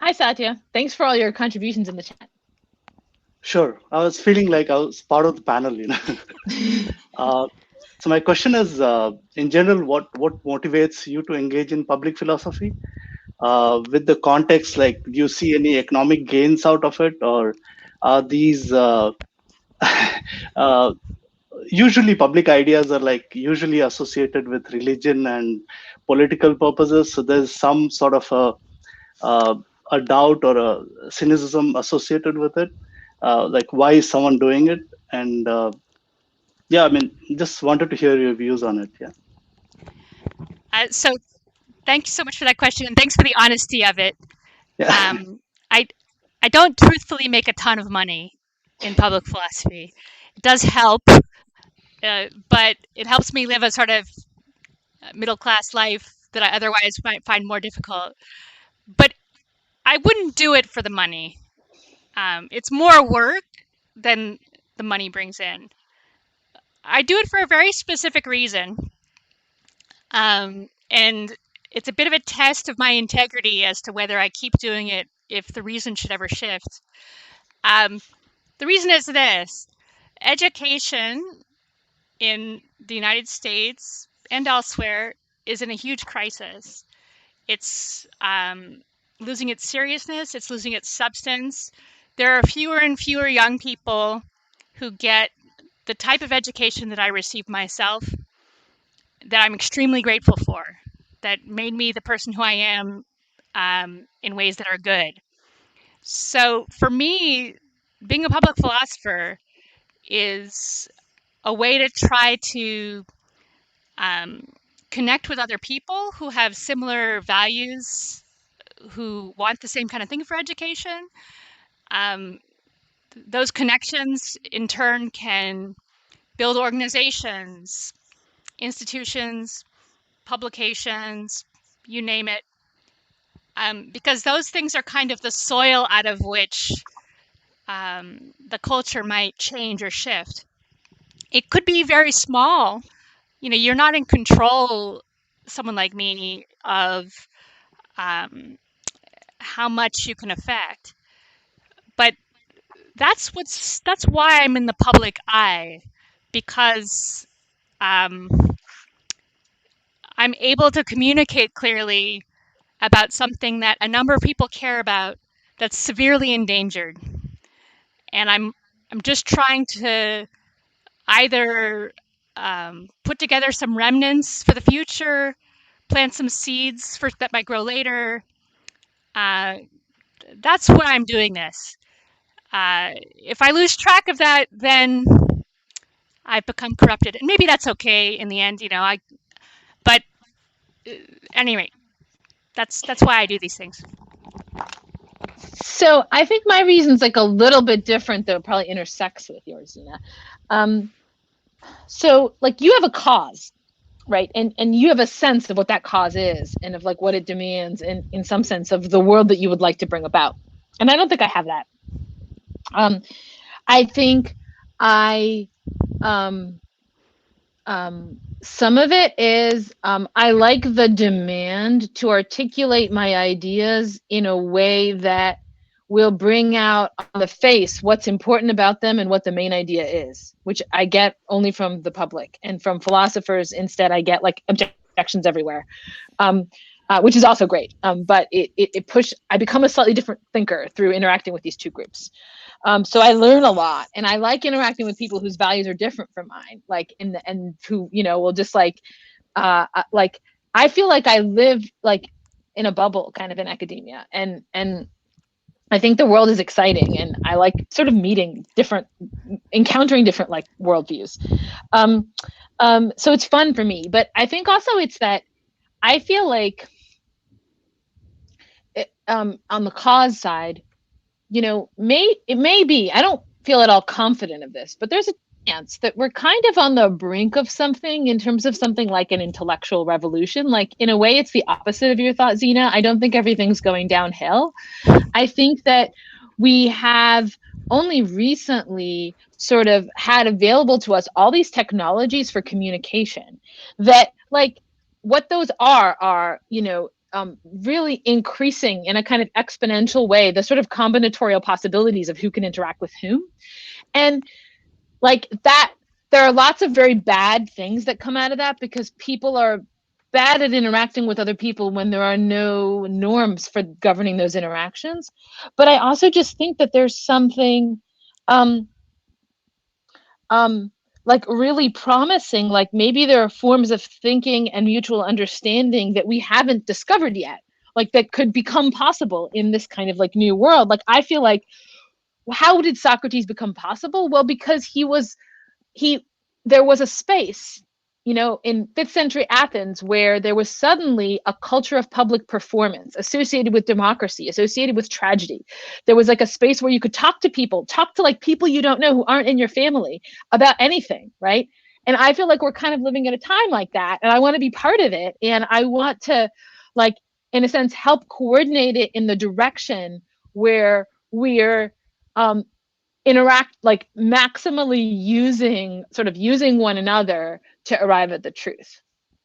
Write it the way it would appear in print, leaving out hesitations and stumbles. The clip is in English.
Hi, Satya. Thanks for all your contributions in the chat. Sure. I was feeling like I was part of the panel. Uh, so my question is, in general, what motivates you to engage in public philosophy? With the context, like, do you see any economic gains out of it, or are these uh, usually public ideas are like usually associated with religion and political purposes? So there's some sort of uh, a doubt or a cynicism associated with it. Like, why is someone doing it? And yeah, I mean, just wanted to hear your views on it. Yeah. So thank you so much for that question, and thanks for the honesty of it. Yeah. I I don't truthfully make a ton of money in public philosophy. It does help, but it helps me live a sort of middle class life that I otherwise might find more difficult. But I wouldn't do it for the money. It's more work than the money brings in. I do it for a very specific reason, and it's a bit of a test of my integrity as to whether I keep doing it if the reason should ever shift. Um, the reason is this: education in the United States and elsewhere is in a huge crisis. It's losing its seriousness, it's losing its substance. There are fewer and fewer young people who get the type of education that I received myself, that I'm extremely grateful for, that made me the person who I am in ways that are good. So for me, being a public philosopher is a way to try to um, connect with other people who have similar values, who want the same kind of thing for education. Um, those connections, in turn, can build organizations, institutions, publications, you name it, because those things are kind of the soil out of which the culture might change or shift. It could be very small. You know, you're not in control, someone like me, of um, how much you can affect. But that's why I'm in the public eye, because um, I'm able to communicate clearly about something that a number of people care about that's severely endangered. And I'm just trying to either put together some remnants for the future, plant some seeds for that might grow later. Uh, that's why I'm doing this. If I lose track of that, then I've become corrupted, and maybe that's okay in the end, you know. But uh, anyway, that's why I do these things. So I think my reason's like a little bit different, though it probably intersects with yours, Zena. So like you have a cause, right? And you have a sense of what that cause is and of like what it demands in some sense of the world that you would like to bring about. And I don't think I have that. I think I some of it is I like the demand to articulate my ideas in a way that will bring out on the face what's important about them and what the main idea is, which I get only from the public, and from philosophers instead I get like objections everywhere, which is also great. But I become a slightly different thinker through interacting with these two groups. So I learn a lot, and I like interacting with people whose values are different from mine, like and who will just like I feel like I live like in a bubble kind of in academia, and I think the world is exciting, and I like sort of encountering different like worldviews. So it's fun for me, but I think also it's that I feel like on the cause side, it may be, I don't feel at all confident of this, but there's a chance that we're kind of on the brink of something in terms of something like an intellectual revolution. Like in a way, it's the opposite of your thought, Zena. I don't think everything's going downhill. I think that we have only recently sort of had available to us all these technologies for communication that like what those are really increasing in a kind of exponential way the sort of combinatorial possibilities of who can interact with whom. And like that, there are lots of very bad things that come out of that because people are bad at interacting with other people when there are no norms for governing those interactions. But I also just think that there's something um, like really promising, like maybe there are forms of thinking and mutual understanding that we haven't discovered yet, like that could become possible in this kind of like new world. Like I feel like, how did Socrates become possible? Well, because there was a space, in 5th century Athens where there was suddenly a culture of public performance associated with democracy, associated with tragedy. There was like a space where you could talk to like people you don't know who aren't in your family about anything, right? And I feel like we're kind of living at a time like that, and I want to be part of it, and I want to, like, in a sense, help coordinate it in the direction where we're interact, like maximally using one another to arrive at the truth.